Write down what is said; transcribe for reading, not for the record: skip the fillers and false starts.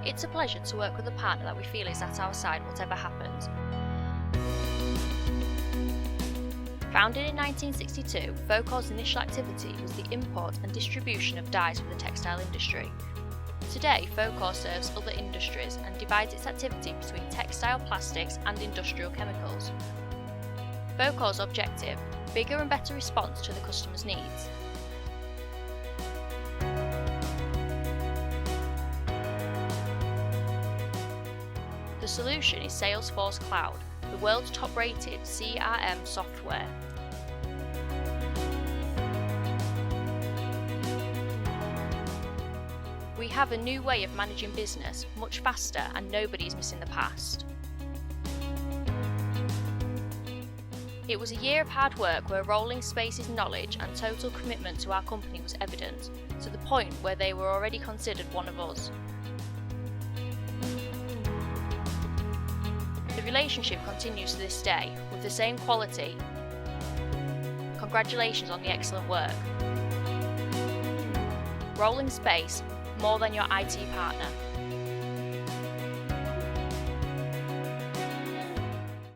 It's a pleasure to work with a partner that we feel is at our side whatever happens. Founded in 1962, FOCOR's initial activity was the import and distribution of dyes for the textile industry. Today, FOCOR serves other industries and divides its activity between textile, plastics and industrial chemicals. FOCOR's objective: bigger and better response to the customer's needs. The solution is Salesforce Cloud, the world's top-rated CRM software. We have a new way of managing business, much faster, and nobody is missing the past. It was a year of hard work where Rolling Space's knowledge and total commitment to our company was evident, to the point where they were already considered one of us. The relationship continues to this day, with the same quality. Congratulations on the excellent work. Rolling Space, more than your IT partner.